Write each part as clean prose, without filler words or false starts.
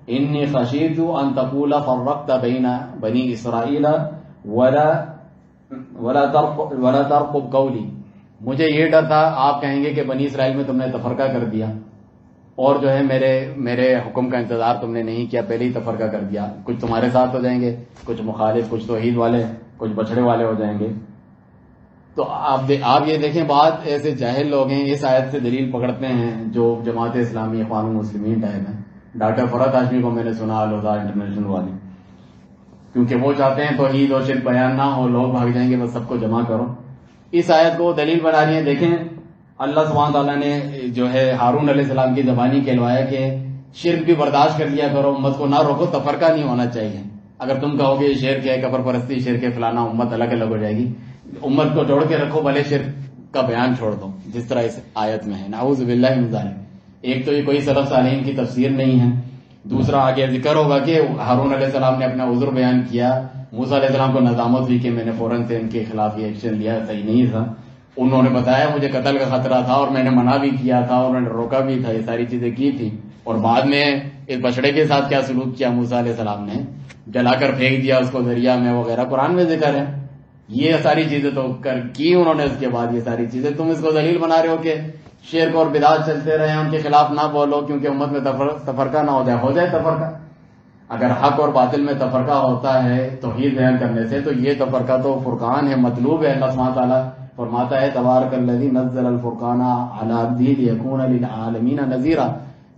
انی خشیت ان تقول فرقت بین بنی اسرائیل ولا ترقب قولی، مجھے یہ ڈر تھا آپ کہیں گے کہ بنی اسرائیل میں تم نے تفرقہ کر دیا اور جو ہے میرے حکم کا انتظار تم نے نہیں کیا، پہلے ہی تفرقہ کر دیا، کچھ تمہارے ساتھ ہو جائیں گے، کچھ مخالف، کچھ توحید والے، کچھ بچڑے والے ہو جائیں گے۔ تو آپ یہ دیکھیں، بات ایسے جاہل لوگ ہیں اس آیت سے دلیل پکڑتے ہیں جو جماعت اسلامی اخوان المسلمین ٹائپ ہیں۔ ڈاکٹر فرحت ہاشمی کو میں نے سنا الہدیٰ انٹرنیشنل والی، کیونکہ وہ چاہتے ہیں توحید اور شرک بیان نہ ہو، لوگ بھاگ جائیں گے، بس سب کو جمع کرو۔ اس آیت کو دلیل بنا رہی ہیں۔ دیکھیں اللہ سبحانہ تعالیٰ نے جو ہے ہارون علیہ السلام کی زبانی کہلوایا کہ شرک بھی برداشت کر لیا کرو، امت کو نہ روکو، تفرقہ نہیں ہونا چاہیے۔ اگر تم کہو گے شرک ہے، قبر پرستی شرک ہے، فلانا، امت الگ الگ ہو جائے گی، امت کو جوڑ کے رکھو، بھلے شرک کا بیان چھوڑ دو، جس طرح اس آیت میں ہے۔ نعوذ باللہ من ذالک۔ ایک تو یہ کوئی سلف صالحین کی تفسیر نہیں ہے، دوسرا آگے ذکر ہوگا کہ ہارون علیہ السلام نے اپنا عذر بیان کیا، موسیٰ علیہ السلام کو ندامت ہوئی کہ میں نے فوراً سے ان کے خلاف یہ ایکشن لیا، صحیح نہیں تھا، انہوں نے بتایا مجھے قتل کا خطرہ تھا اور میں نے منع بھی کیا تھا اور میں نے روکا بھی تھا، یہ ساری چیزیں کی تھی، اور بعد میں اس بچڑے کے ساتھ کیا سلوک کیا موسیٰ علیہ السلام نے، جلا کر پھینک دیا اس کو دریا میں وغیرہ، قرآن میں ذکر ہے۔ یہ ساری چیزیں تو کی انہوں نے، اس کے بعد یہ ساری چیزیں تم اس کو دلیل بنا رہے ہو کہ شرک اور بدعت چلتے رہے، ان کے خلاف نہ بولو کیونکہ امت میں تفرقہ نہ ہو جائے تفرقہ۔ اگر حق اور باطل میں تفرقہ ہوتا ہے توحید بیان کرنے سے، تو یہ تفرقہ تو فرقان ہے، مطلوب ہے۔ اللہ سبحانہ تعالیٰ فرماتا ہے تبارک الذی نزل الفرقان علی عبدہ لیکون للعالمین نذیرا،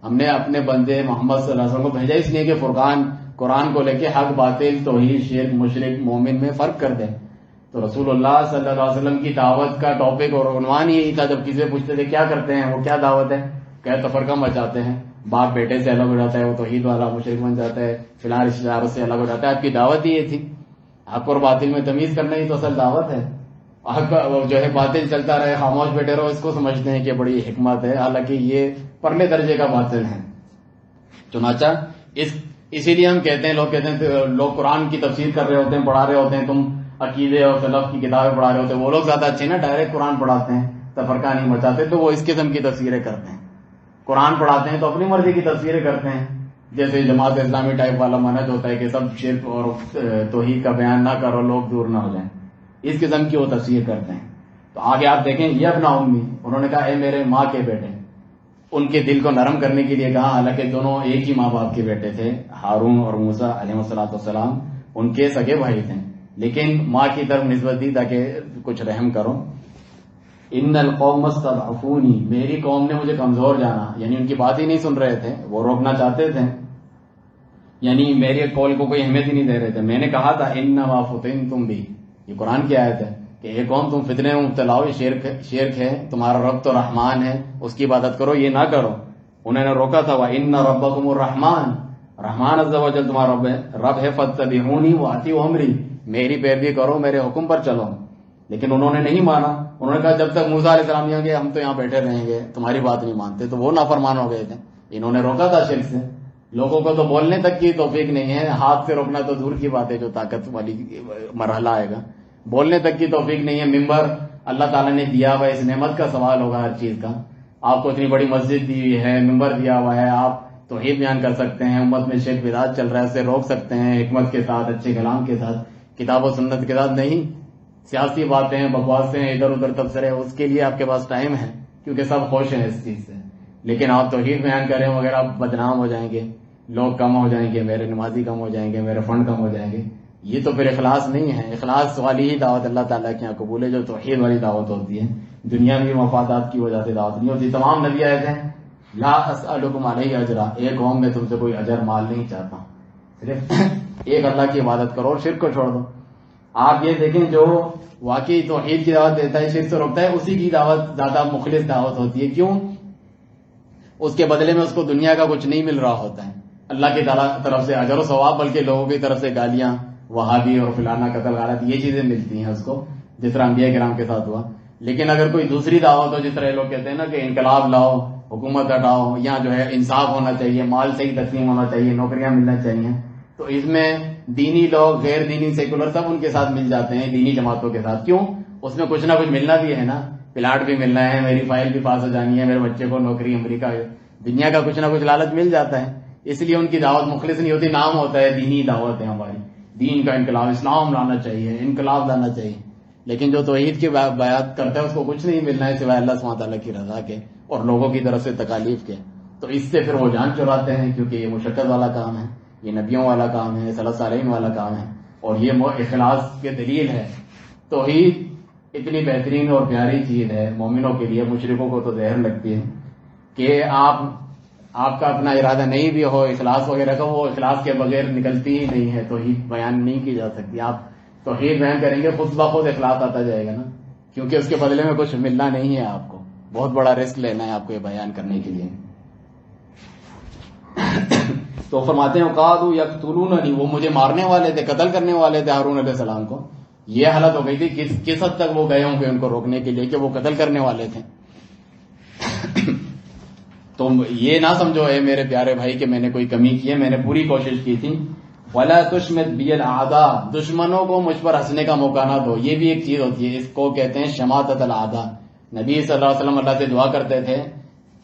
ہم نے اپنے بندے محمد صلی اللہ علیہ وسلم کو بھیجا اس لیے کہ فرقان، قرآن کو لے کے حق باطل، توحید، شرک، مشرک، مومن میں فرق کر دیں۔ تو رسول اللہ صلی اللہ علیہ وسلم کی دعوت کا ٹاپک اور عنوان یہی تھا، جب کسی سے پوچھتے تھے کیا کرتے ہیں، وہ کیا دعوت ہے، کیا تفرقہ مچاتے ہیں، باپ بیٹے سے الگ ہو جاتا ہے، وہ توحید والا مشرک بن جاتا ہے، فلاں رشتہ داروں سے الگ ہو جاتا ہے۔ آپ کی دعوت ہی یہ تھی، حق اور باطل میں تمیز کرنا ہی تو اصل دعوت ہے۔ حق جو ہے باطل چلتا رہے، خاموش بیٹھے رہو، اس کو سمجھتے ہیں کہ بڑی حکمت ہے، حالانکہ یہ پرلے درجے کا باطل ہے۔ چنانچہ اسی لیے ہم کہتے ہیں، لوگ قرآن کی تفسیر کر رہے ہوتے ہیں، پڑھا رہے ہوتے ہیں، تم عقیدے اور سلف کی کتابیں پڑھا رہے ہوتے ہیں، وہ لوگ زیادہ اچھے نا، ڈائریکٹ قرآن پڑھاتے ہیں، تفرقہ نہیں مچاتے، تو وہ اس قسم کی تفسیریں کرتے ہیں۔ قرآن پڑھاتے ہیں تو اپنی مرضی کی تفسیریں کرتے ہیں، جیسے جماعت اسلامی ٹائپ والا منہج ہوتا ہے کہ سب شرک اور توحید کا بیان نہ کرو، لوگ دور نہ ہو جائیں، اس قسم کی وہ تفسیر کرتے ہیں۔ تو آگے آپ دیکھیں، یہ اپنا امی، انہوں نے کہا اے میرے ماں کے بیٹے، ان کے دل کو نرم کرنے کے لیے کہا، حالانکہ دونوں ایک ہی ماں باپ کے بیٹے تھے، ہارون اور موسیٰ علیہ السلام ان کے سگے بھائی تھے، لیکن ماں کی طرف نسبت دی تاکہ کچھ رحم کرو۔ ان القوم استضعفونی، میری قوم نے مجھے کمزور جانا، یعنی ان کی بات ہی نہیں سن رہے تھے، وہ روکنا چاہتے تھے، یعنی میرے قول کو کوئی اہمیت ہی نہیں دے رہے تھے۔ میں نے کہا تھا انما فتنتم بھی، یہ قرآن کی آیت ہے کہ اے قوم تم فتنے میں مبتلا ہو، شرک ہے، تمہارا رب تو رحمان ہے، اس کی عبادت کرو، یہ نہ کرو۔ انہوں نے روکا تھا، وَإِنَّ رَبَّكُمُ الرَّحْمَانُ، رحمان عز و جل تمہارا رب ہے، فَاتَّبِعُونِی وَأَطِیعُوا أَمْرِی، میری پیروی کرو، میرے حکم پر چلو۔ لیکن انہوں نے نہیں مانا، انہوں نے کہا جب تک موسیٰ علیہ السلام نہیں گے ہم تو یہاں بیٹھے رہیں گے، تمہاری بات نہیں مانتے، تو وہ نافرمان ہو گئے تھے۔ انہوں نے روکا تھا شرک سے۔ لوگوں کو تو بولنے تک کی توفیق نہیں ہے، ہاتھ سے روکنا تو دور کی بات ہے، جو طاقت والی مرحلہ آئے گا، بولنے تک کی توفیق نہیں ہے۔ ممبر اللہ تعالیٰ نے دیا ہوا، اس نعمت کا سوال ہوگا ہر چیز کا۔ آپ کو اتنی بڑی مسجد دی ہوئی ہے، ممبر دیا ہوا ہے، آپ توحید بیان کر سکتے ہیں، امت میں شرک بدعت چل رہا ہے اسے روک سکتے ہیں، حکمت کے ساتھ، اچھے کلام کے ساتھ، کتاب و سنت کے ساتھ نہیں سیاسی باتیں، بکواسیں، ادھر ادھر تبصرے، اس کے لیے آپ کے پاس ٹائم ہے کیونکہ سب خوش ہیں اس چیز سے۔ لیکن آپ توحید بیان کریں وغیرہ، آپ بدنام ہو جائیں گے، لوگ کم ہو جائیں گے، میرے نمازی کم ہو جائیں گے، میرے فنڈ کم ہو جائیں گے، یہ تو پھر اخلاص نہیں ہے۔ اخلاص والی ہی دعوت اللہ تعالیٰ کے یہاں قبول ہے، جو توحید والی دعوت ہوتی ہے، دنیاوی مفادات کی وجہ سے دعوت نہیں ہوتی۔ تمام نبی آئے تھے، لا اسألکم علیہ اجرا، ایک قوم میں تم سے کوئی اجر مال نہیں چاہتا، صرف ایک اللہ کی عبادت کرو اور شرک کو چھوڑ دو۔ آپ یہ دیکھیں، جو واقعی توحید کی دعوت دیتا ہے، شرک سے روکتا ہے، اسی کی دعوت زیادہ مخلص دعوت ہوتی ہے۔ کیوں؟ اس کے بدلے میں اس کو دنیا کا کچھ نہیں مل رہا ہوتا ہے، اللہ کی طرف سے اجر و ثواب، بلکہ لوگوں کی طرف سے گالیاں، وہابی اور فلانا قتل غارت، یہ چیزیں ملتی ہیں اس کو، جس طرح انبیاء کرام کے ساتھ ہوا۔ لیکن اگر کوئی دوسری دعوت ہو، جس طرح لوگ کہتے ہیں نا کہ انقلاب لاؤ، حکومت ہٹاؤ، یہاں جو ہے انصاف ہونا چاہیے، مال صحیح تقسیم ہونا چاہیے، نوکریاں ملنا چاہیے، تو اس میں دینی لوگ، غیر دینی، سیکولر، سب ان کے ساتھ مل جاتے ہیں، دینی جماعتوں کے ساتھ۔ کیوں؟ اس میں کچھ نہ کچھ ملنا بھی ہے نا، پلاٹ بھی ملنا ہے، میری فائل بھی پاس ہو جانی ہے، میرے بچے کو نوکری، امریکہ، دنیا کا کچھ نہ کچھ لالچ مل جاتا ہے۔ اس لیے ان کی دعوت مخلص نہیں ہوتی. نام ہوتا ہے دینی دعوت ہے ہماری، دین کا انقلاب، اسلام لانا چاہیے، انقلاب لانا چاہیے. بیان جو توحید کی بیعت کرتا ہے اس کو کچھ نہیں ملنا ہے سوائے اللہ سبحانہ تعالیٰ کی رضا کے اور لوگوں کی طرف سے تکالیف کے. تو اس سے پھر وہ جان چراتے ہیں، کیونکہ یہ مشقت والا کام ہے، یہ نبیوں والا کام ہے، سلف صالحین والا کام ہے، اور یہ اخلاص کے دلیل ہے. توحید اتنی بہترین اور پیاری چیز ہے مومنوں کے لیے. مشرکوں کو تو زہر لگتی ہے کہ آپ کا اپنا ارادہ نہیں بھی ہو اخلاص وغیرہ کا، وہ اخلاص کے بغیر نکلتی ہی نہیں ہے، توحید بیان نہیں کی جا سکتی. آپ توحید بیان کریں گے خود بخود اخلاص آتا جائے گا نا، کیونکہ اس کے بدلے میں کچھ ملنا نہیں ہے آپ کو. بہت بڑا رسک لینا ہے آپ کو یہ بیان کرنے کے لیے. تو فرماتے ہیں قالوا یقتلوننی، وہ مجھے مارنے والے تھے، قتل کرنے والے تھے ہارون علیہ السلام کو. یہ حالت ہو گئی تھی کس حد تک وہ گئے ہوں گے ان کو روکنے کے لیے کہ وہ قتل کرنے والے تھے. تو یہ نہ سمجھو اے میرے پیارے بھائی کہ میں نے کوئی کمی کی ہے، میں نے پوری کوشش کی تھی. وَلَا تُشْمِتْ بِيَ الْأَعْدَاءَ، دشمنوں کو مجھ پر ہنسنے کا موقع نہ دو. یہ بھی ایک چیز ہوتی ہے، اس کو کہتے ہیں شماتۃ الأعداء. نبی صلی اللہ علیہ وسلم اللہ سے دعا کرتے تھے،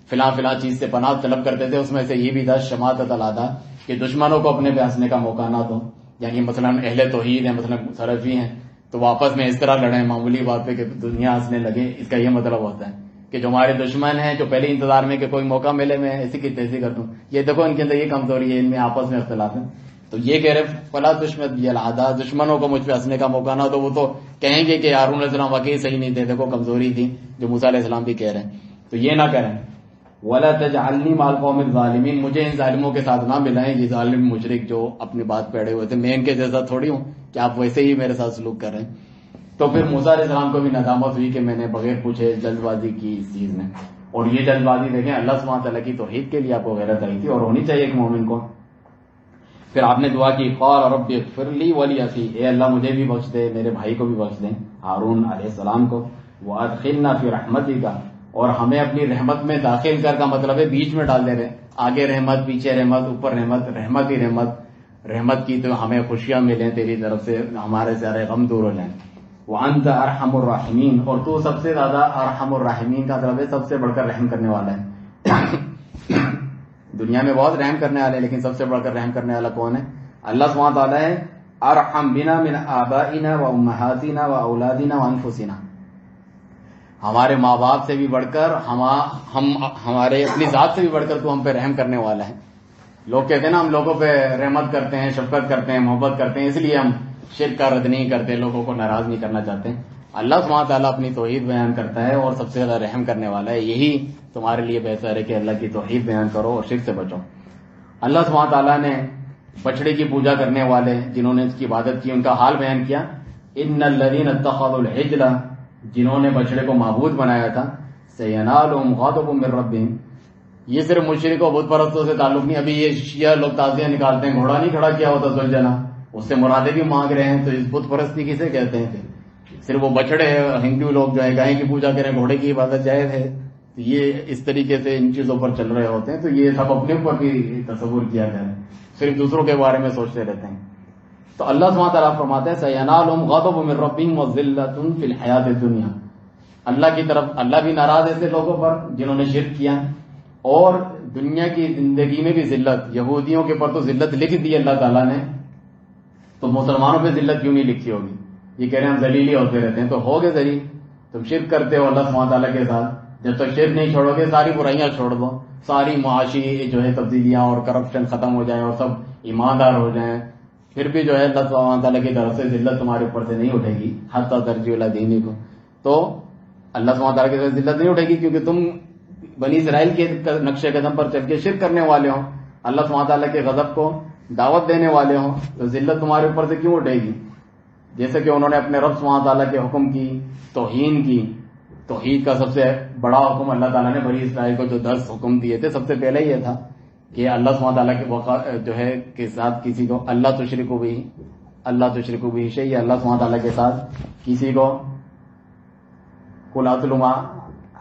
فلاں فلاں چیز سے پناہ طلب کرتے تھے، اس میں سے یہ بھی تھا شماتۃ الأعداء کہ دشمنوں کو اپنے پہ ہنسنے کا موقع نہ دو. یعنی مثلا اہل توحید ہیں، مثلا سلفی ہیں، تو وہ آپس میں اس طرح لڑیں معمولی بات پہ کہ دنیا ہنسنے لگے. اس کا یہ مطلب ہوتا ہے کہ جو ہمارے دشمن ہیں، جو پہلے انتظار میں کہ کوئی موقع ملے میں ایسی کی تیزی کر دوں. یہ دیکھو ان کے اندر یہ کمزوری ہے، ان میں آپس میں اختلاف ہے. تو یہ کہہ رہے فلا تشمت بی العادہ، دشمنوں کو مجھ پہ ہنسنے کا موقع نہ دو. وہ تو کہیں گے کہ ہارون علیہ السلام واقعی صحیح نہیں تھے، دیکھو کمزوری تھی، جو موسیٰ علیہ السلام بھی کہہ رہے ہیں. تو یہ نہ کریں. ولا تجعلنی مع القوم الظالمین، مجھے ان ظالموں کے ساتھ نہ ملائیں. یہ ظالم مشرک جو اپنی بات پہ اڑے ہوئے تھے، میں ان کے جیسا تھوڑی ہوں کہ آپ ویسے ہی میرے ساتھ سلوک کر رہے ہیں. تو پھر موسیٰ علیہ السلام کو بھی ندامت ہوئی کہ میں نے بغیر پوچھے جلد بازی کی اس چیز میں. اور یہ جلد بازی دیکھیں اللہ سبحانہ تعالیٰ کی توحید کے لیے آپ کو غیرت آئی تھی اور ہونی چاہیے ایک مومن کو. پھر آپ نے دعا کی قال رب اغفر لی ولی اخی، اے اللہ مجھے بھی بخش دے، میرے بھائی کو بھی بخش دیں ہارون علیہ السلام کو. وادخلنا فی رحمتک، اور ہمیں اپنی رحمت میں داخل کر کا مطلب ہے بیچ میں ڈال دے رہے، آگے رحمت پیچھے رحمت اوپر رحمت، رحمت ہی رحمت. رحمت کی تو ہمیں خوشیاں ملیں تیری طرف سے، ہمارے سارے غم دور ہو جائیں. وانت ارحم الراحمین، اور تو سب سے زیادہ ارحم الراحمین کا مطلب ہے سب سے بڑھ کر رحم کرنے والا ہے. دنیا میں بہت رحم کرنے والے، لیکن سب سے بڑھ کر رحم کرنے والا کون ہے؟ اللہ سبحانہ تعالیٰ ہے. ارحم بنا من آبائنا و امہاتنا و اولادنا و انفسنا، ہمارے ماں باپ سے بھی بڑھ کر ہمارے اپنی ذات سے بھی بڑھ کر تو ہم پہ رحم کرنے والا ہے. لوگ کہتے ہیں نا ہم لوگوں پہ رحمت کرتے ہیں، شفقت کرتے ہیں، محبت کرتے ہیں، اس لیے ہم شرک کا رد نہیں کرتے، لوگوں کو ناراض نہیں کرنا چاہتے. اللہ سبحانہ تعالیٰ اپنی توحید بیان کرتا ہے اور سب سے زیادہ رحم کرنے والا ہے. یہی تمہارے لیے بہتر ہے کہ اللہ کی توحید بیان کرو اور شرک سے بچو. اللہ سبحانہ تعالیٰ نے بچڑے کی پوجا کرنے والے جنہوں نے اس کی عبادت کی ان کا حال بیان کیا. ان الذین اتخذوا العجل، جنہوں نے بچڑے کو معبود بنایا تھا، سینالہم غضب من ربہم. یہ صرف مشرک و بت پرستوں سے تعلق نہیں. ابھی یہ شیعہ لوگ تعزیہ نکالتے ہیں، گھوڑا نہیں کھڑا کیا ہوتا ذوالجناح، اس سے مرادیں بھی مانگ رہے ہیں. تو اس بت پرستی کسے کہتے ہیں؟ صرف وہ بچڑے ہندو لوگ جو ہے گائے کی پوجا کریں، گھوڑے کی عبادت جائز ہے. یہ اس طریقے سے ان چیزوں پر چل رہے ہوتے ہیں. تو یہ سب اپنے اوپر بھی تصور کیا کریں، صرف دوسروں کے بارے میں سوچتے رہتے ہیں. تو اللہ سبحانہ تعالیٰ فرماتے ہیں سینالہم غضب من ربہم وذلۃ فی الحیاۃ الدنیا. اللہ کی طرف اللہ بھی ناراض ایسے لوگوں پر جنہوں نے شرک کیا، اور دنیا کی زندگی میں بھی ذلت. یہودیوں کے پر تو ذلت لکھ دی اللہ تعالیٰ نے، تو مسلمانوں پہ ذلت کیوں نہیں لکھی ہوگی؟ یہ کہہ رہے ہیں ہم ذلیل ہی ہوتے رہتے ہیں. تو ہوگے ذلیل، تم شرک کرتے ہو اللہ سبحانہ تعالیٰ کے ساتھ. جب تک شرک نہیں چھوڑو گے ساری برائیاں چھوڑ دو، ساری معاشی جو ہے تبدیلیاں اور کرپشن ختم ہو جائیں اور سب ایماندار ہو جائیں، پھر بھی جو ہے اللہ سبحانہ تعالیٰ کی طرف سے ذلت تمہارے اوپر سے نہیں اٹھے گی. حتی ترجعوا الی دینکم، تو اللہ سبحانہ تعالیٰ کی طرف سے ذلت نہیں اٹھے گی کیونکہ تم بنی اسرائیل کے نقش قدم پر چل کے شرک کرنے والے ہو، اللہ سبحانہ تعالیٰ کے غضب کو دعوت دینے والے ہوں. تو ذلت تمہارے اوپر سے کیوں اٹھے گی؟ جیسے کہ انہوں نے اپنے رب سبحانہ تعالیٰ کے حکم کی توہین کی. توحید کا سب سے بڑا حکم اللہ تعالیٰ نے بنی اسرائیل کو جو 10 حکم دیے تھے، سب سے پہلے یہ تھا کہ اللہ سبحانہ تعالیٰ کے جو ہے کے ساتھ کسی کو اللہ تشرکوا به شیئا، اللہ سبحانہ تعالیٰ کے ساتھ کسی کو قل اتلوا ما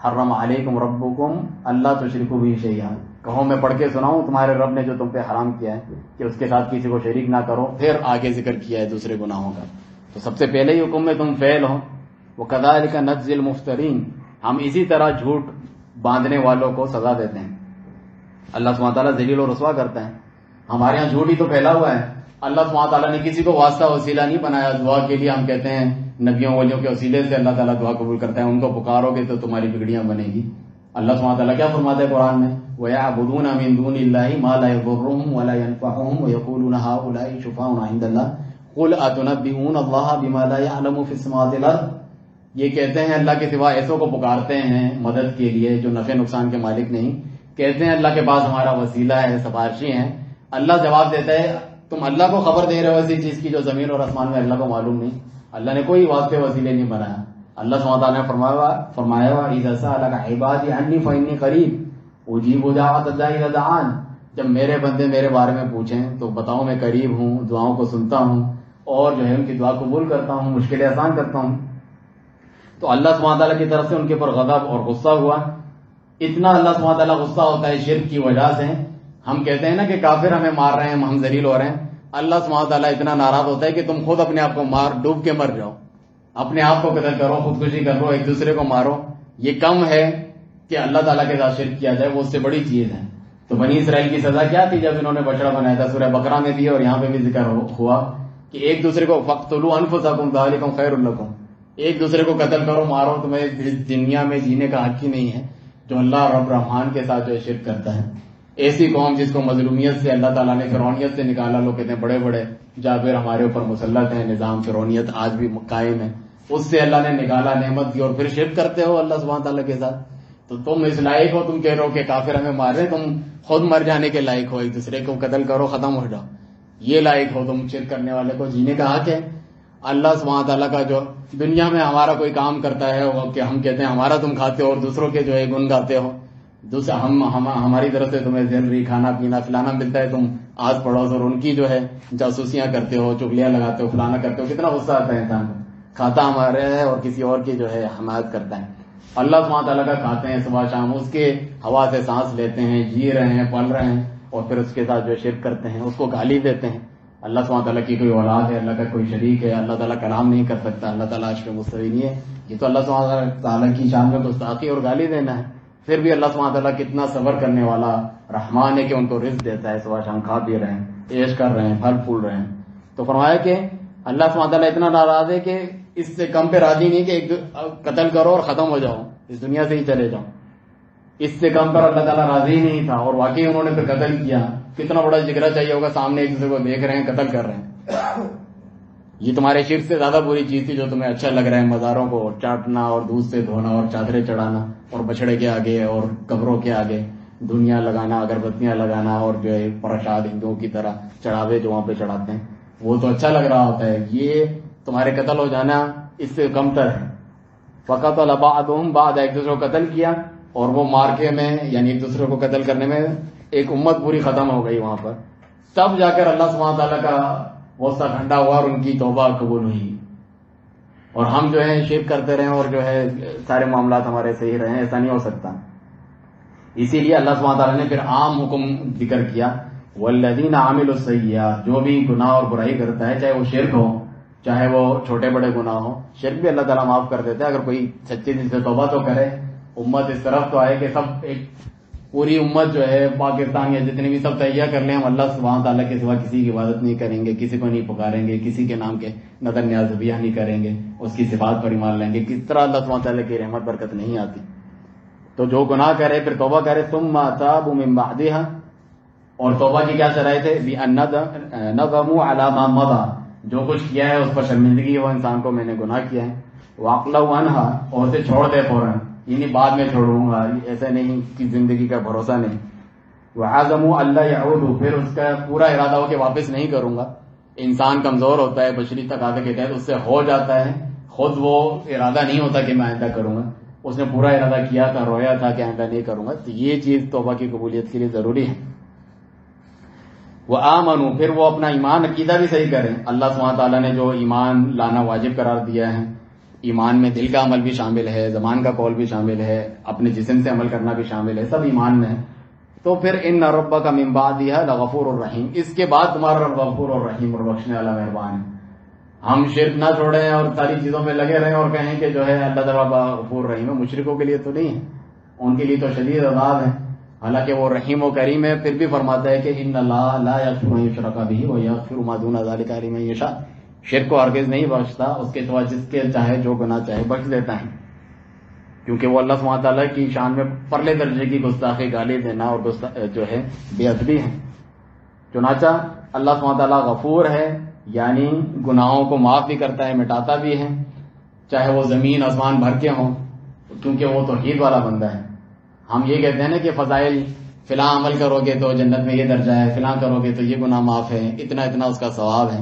حرم علیکم ربکم اللہ تشرکوا به شیئا، کہو میں پڑھ کے سناؤں تمہارے رب نے جو تم پہ حرام کیا ہے کہ اس کے ساتھ کسی کو شریک نہ کرو. پھر آگے ذکر کیا ہے دوسرے گناہوں کا. تو سب سے پہلے ہی حکم میں تم فعل ہو. وَكَذَلِكَ نَجْزِي الْمُفْتَرِينَ، ہم اسی طرح جھوٹ باندھنے والوں کو سزا دیتے ہیں. اللہ سبحانہ تعالیٰ ذلیل و رسوا کرتا ہے. ہمارے یہاں جھوٹ ہی تو پھیلا ہوا ہے. اللہ سبحانہ تعالیٰ نے کسی کو واسطہ وسیلہ نہیں بنایا دعا کے لیے. ہم کہتے ہیں نبیوں ولیوں کے وسیلے سے اللہ تعالیٰ دعا قبول کرتا ہے, ان کو پکارو گے تو تمہاری بگڑیاں بنے گی. اللہ سبحانہ تعالیٰ کیا فرماتا ہے قرآن میں, وَيَعْبُدُونَ مِن دُونِ اللَّهِ مَا لَا يَضُرُّهُمْ وَلَا يَنفَعُهُمْ وَيَقُولُونَ هَؤُلَاءِ شُفَعَاؤُنَا عِندَ اللَّهِ قُلْ أَتُنَبِّئُونَ اللَّهَ بِمَا لَا يَعْلَمُ فِي السَّمَاوَاتِ وَالْأَرْضِ. یہ کہتے ہیں اللہ کے سوا ایسوں کو پکارتے ہیں مدد کے لیے جو نفع نقصان کے مالک نہیں. کہتے ہیں اللہ کے پاس ہمارا وسیلہ ہے, سفارشی ہیں. اللہ جواب دیتا ہے تم اللہ کو خبر دے رہے ہو ایسی چیز کی جو زمین اور آسمان میں اللہ کو معلوم نہیں. اللہ نے کوئی واسطے وسیلے نہیں بنایا. اللہ سبحانہ تعالیٰ نے فرمایا وَإِذَا سَأَلَكَ عِبَادِي عَنِّي فَإِنِّي قَرِيبٌ أُجِيبُ دَعْوَةَ الدَّاعِ إِذَا دَعَانِ. جب میرے بندے میرے بارے میں پوچھیں تو بتاؤ میں قریب ہوں, دعاؤں کو سنتا ہوں اور جو ہے ان کی دعا قبول کرتا ہوں, مشکلیں آسان کرتا ہوں. تو اللہ سبحانہ تعالیٰ کی طرف سے ان کے اوپر غضب اور غصہ ہوا. اتنا اللہ سبحانہ تعالیٰ غصہ ہوتا ہے شرک کی وجہ سے. ہم کہتے ہیں نا کہ کافر ہمیں مار رہے ہیں, ہم ذلیل ہو رہے ہیں. اللہ سبحانہ تعالیٰ اتنا ناراض ہوتا ہے کہ تم خود اپنے آپ کو مار ڈوب کے مر جاؤ, اپنے آپ کو قتل کرو, خودکشی کر لو, ایک دوسرے کو مارو. یہ کم ہے کہ اللہ تعالیٰ کے ساتھ شرک کیا جائے, وہ اس سے بڑی چیز ہے. تو بنی اسرائیل کی سزا کیا تھی جب انہوں نے بچڑا بنایا تھا؟ سورہ بقرہ میں بھی اور یہاں پہ بھی ذکر ہوا کہ ایک دوسرے کو فَاقْتُلُوا أَنفُسَكُمْ ذَلِكُمْ خَيْرٌ لَكُمْ. ایک دوسرے کو قتل کرو, مارو, تمہیں اس دنیا میں جینے کا حق ہی نہیں ہے. جو اللہ رب رحمان کے ساتھ جو ہے شرک کرتا ہے. ایسی قوم جس کو مظلومیت سے اللہ تعالیٰ نے فرعونیت سے نکالا, لوگ کہتے ہیں بڑے بڑے جابر ہمارے اوپر مسلط ہیں, نظام فرعونیت آج بھی قائم ہے, اس سے اللہ نے نکالا, نعمت دی, اور پھر شرک کرتے ہو اللہ سبحانہ تعالیٰ کے ساتھ. تو تم اس لائق ہو, تم کہہ رہے ہو کہ کافر ہمیں مار رہے, تم خود مر جانے کے لائق ہو, ایک دوسرے کو قتل کرو, ختم ہو جاؤ, یہ لائق ہو تم. شرک کرنے والے کو جینے کا حق ہے. اللہ سبحانہ تعالیٰ کا جو دنیا میں ہمارا کوئی کام کرتا ہے وہ کہ ہم کہتے ہیں ہمارا تم کھاتے ہو اور دوسروں کے جو ہے گن گاتے ہو. دوسرا ہماری طرف سے تمہیں سیلری, کھانا پینا فلانا ملتا ہے, تم آس پڑوس اور ان کی جو ہے جاسوسیاں کرتے ہو, چگلیاں لگاتے ہو, فلانا کرتے ہو. کتنا غصہ آتا ہے انسان کو. کھاتا ہمارے ہے اور کسی اور کی جو ہے حمایت کرتا ہے. اللہ سبحانہ تعالیٰ کا کھاتے ہیں صبح شام, اس کے ہوا سے سانس لیتے ہیں, جی رہے ہیں, پل رہے ہیں, اور پھر اس کے ساتھ جو شرک کرتے ہیں, اس کو گالی دیتے ہیں. اللہ سبحانہ تعالیٰ کی کوئی اولاد ہے, اللہ کا کوئی شریک ہے, اللہ تعالیٰ کلام نہیں کر سکتا, اللہ تعالیٰ عرش پہ مستوی نہیں ہے. یہ تو اللہ سبحانہ تعالیٰ کی شان میں گستاخی اور گالی دینا ہے. پھر بھی اللہ سبحانہ تعالیٰ کتنا صبر کرنے والا رحمان ہے کہ ان کو رزق دیتا ہے, صبح شام کھا پی رہے ہیں, عیش کر رہے ہیں, پھل پھول رہے ہیں. تو فرمایا کہ اللہ سبحانہ تعالیٰ اتنا ناراض ہے کہ اس سے کم پہ راضی نہیں کہ قتل کرو اور ختم ہو جاؤ, اس دنیا سے ہی چلے جاؤ. اس سے کم پر اللہ تعالیٰ راضی نہیں تھا, اور واقعی انہوں نے پھر قتل کیا. کتنا بڑا جگرا چاہیے ہوگا, سامنے ایک دوسرے کو دیکھ رہے ہیں, قتل کر رہے ہیں. یہ تمہارے شرک سے زیادہ بری چیز تھی جو تمہیں اچھا لگ رہا ہے, مزاروں کو چاٹنا اور دودھ سے دھونا اور چادریں چڑھانا اور بچڑے کے آگے اور قبروں کے آگے دنیا لگانا, اگربتیاں لگانا, اور جو ہے پرساد ہندوؤں کی طرح چڑھاوے جو وہاں پہ چڑھاتے ہیں, وہ تو اچھا لگ رہا ہوتا ہے. یہ تمہارے قتل ہو جانا اس سے کم تر ہے. فقتل بعضهم بعض, ایک دوسرے کو قتل کیا, اور وہ مارکے میں یعنی ایک دوسرے کو قتل کرنے میں ایک امت پوری ختم ہو گئی وہاں پر. تب جا کر اللہ سبحانہ تعالیٰ کا غصہ ٹھنڈا ہوا اور ان کی توبہ قبول ہوئی. اور ہم جو ہے شرک کرتے رہے اور جو ہے سارے معاملات ہمارے صحیح رہے, ایسا نہیں ہو سکتا. اسی لیے اللہ سبحانہ تعالیٰ نے پھر عام حکم ذکر کیا, والذین عملوا السیئات, جو بھی گناہ اور برائی کرتا ہے, چاہے وہ شرک ہو چاہے وہ چھوٹے بڑے گناہ ہو. شرک بھی اللہ تعالیٰ معاف کر دیتا ہے اگر کوئی سچے دل سے توبہ تو کرے. امت اس طرف تو آئے کہ سب ایک پوری امت جو ہے پاکستان یا جتنے بھی سب تہیہ کر لیں, ہم اللہ سبحانہ تعالیٰ کے سوا کسی کی عبادت نہیں کریں گے, کسی کو نہیں پکاریں گے, کسی کے نام کے نظر نیاز ذبیحہ نہیں کریں گے, اس کی صفات پر ایمان لیں گے. کس طرح اللہ سبحانہ تعالیٰ کی رحمت برکت نہیں آتی. تو جو گناہ کرے پھر توبہ کرے, ثم تابوا من بعدها, اور توبہ کی کیا شرائط ہے؟ ندموا علی ما مضى, جو کچھ کیا ہے اس پر شرمندگی ہو انسان کو, میں نے گناہ کیا ہے. واقلعوا عنها, اور اسے چھوڑ دے فوراً, یعنی بعد میں چھوڑوں گا, ایسا نہیں کہ زندگی کا بھروسہ نہیں. وعزموا الا يعودوا, پھر اس کا پورا ارادہ ہو کہ واپس نہیں کروں گا. انسان کمزور ہوتا ہے, بشری تقاضے کے تحت اس سے ہو جاتا ہے, خود وہ ارادہ نہیں ہوتا کہ میں آئندہ کروں گا. اس نے پورا ارادہ کیا تھا, رویا تھا کہ آئندہ نہیں کروں گا. تو یہ چیز توبہ کی قبولیت کے لیے ضروری ہے. وآمنوا, پھر وہ اپنا ایمان عقیدہ بھی صحیح کریں. اللہ سبحانہ تعالیٰ نے جو ایمان لانا واجب قرار دیا ہے, ایمان میں دل کا عمل بھی شامل ہے, زبان کا قول بھی شامل ہے, اپنے جسم سے عمل کرنا بھی شامل ہے, سب ایمان میں ہے. تو پھر ان ربک من بعدها لغفور الرحیم, اس کے بعد تمہارا رب غفور اور رحیم اور بخشنے والا مہربان ہے. ہم شرک نہ چھوڑیں اور ساری چیزوں میں لگے رہیں اور کہیں کہ جو ہے اللہ تعالیٰ غفور رحیم ہے. مشرکوں کے لیے تو نہیں ہے, ان کے لیے تو شدید عذاب ہے. حالانکہ وہ رحیم و کریم ہے، پھر بھی فرماتا ہے کہ ان اللہ لا یغفر ان یشرک بہ ویغفر ما دون ذلک لمن یشاء، شرک کو ہرگز نہیں بخشتا، اس کے سوا جس کے چاہے جو گناہ چاہے بخش دیتا ہے، کیونکہ وہ اللہ سبحانہ تعالیٰ کی شان میں پرلے درجے کی گستاخی، گالی دینا اور جو ہے بے ادبی ہے۔ چنانچہ اللہ سبحانہ تعالیٰ غفور ہے، یعنی گناہوں کو معاف بھی کرتا ہے، مٹاتا بھی ہے، چاہے وہ زمین آسمان بھر کے ہوں، کیونکہ وہ توحید والا بندہ ہے۔ ہم یہ کہتے ہیں نا کہ فضائل، فلاں عمل کرو گے تو جنت میں یہ درجہ ہے، فلاں کرو گے تو یہ گناہ معاف ہے، اتنا اتنا اس کا ثواب ہے۔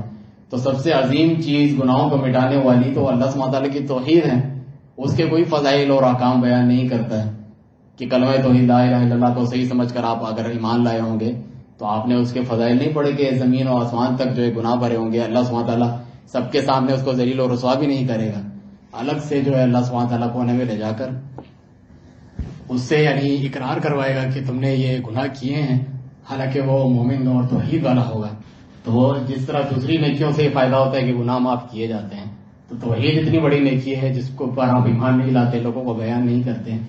تو سب سے عظیم چیز گناہوں کو مٹانے والی تو اللہ سبحانہ تعالیٰ کی توحید ہے، اس کے کوئی فضائل اور احکام بیان نہیں کرتا ہے کہ کلمہ توحید لا الہ الا اللہ کو صحیح سمجھ کر آپ اگر ایمان لائے ہوں گے تو آپ نے اس کے فضائل نہیں پڑھے کہ زمین و آسمان تک جو ہے گناہ بھرے ہوں گے، اللہ سبحانہ تعالیٰ سب کے سامنے اس کو ذلیل و رسوا بھی نہیں کرے گا، الگ سے جو ہے اللہ سبحانہ تعالیٰ کونے میں لے جا کر اس سے یعنی اقرار کروائے گا کہ تم نے یہ گناہ کیے ہیں، حالانکہ وہ مومن اور توحید والا ہوگا۔ تو جس طرح دوسری نیکیوں سے یہ فائدہ ہوتا ہے کہ گناہ معاف کیے جاتے ہیں، تو توحید اتنی بڑی نیکی ہے جس کو پر آپ ایمان نہیں لاتے، لوگوں کو بیان نہیں کرتے ہیں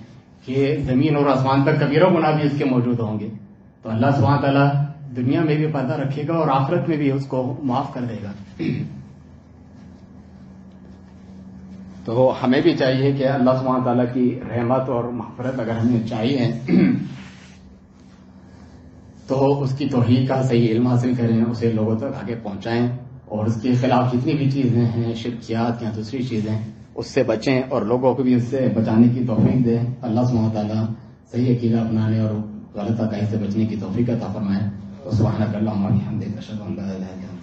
کہ زمین اور آسمان تک کبیرہ گناہ بھی اس کے موجود ہوں گے، تو اللہ سبحانہ تعالیٰ دنیا میں بھی فائدہ رکھے گا اور آخرت میں بھی اس کو معاف کر دے گا۔ تو ہمیں بھی چاہیے کہ اللہ سبحانہ تعالیٰ کی رحمت اور مغفرت اگر ہمیں چاہیے تو اس کی توحید کا صحیح علم حاصل کریں، اسے لوگوں تک آگے پہنچائیں، اور اس کے خلاف جتنی بھی چیزیں ہیں، شرکیات یا دوسری چیزیں، اس سے بچیں اور لوگوں کو بھی اس سے بچانے کی توفیق دیں۔ اللہ سبحانہ تعالیٰ صحیح عقیدہ اپنانے اور غلط عقائد سے بچنے کی توفیق عطا فرمائے۔ سبحانک اللہم و بحمدک، اشہد ان لا الہ الا انت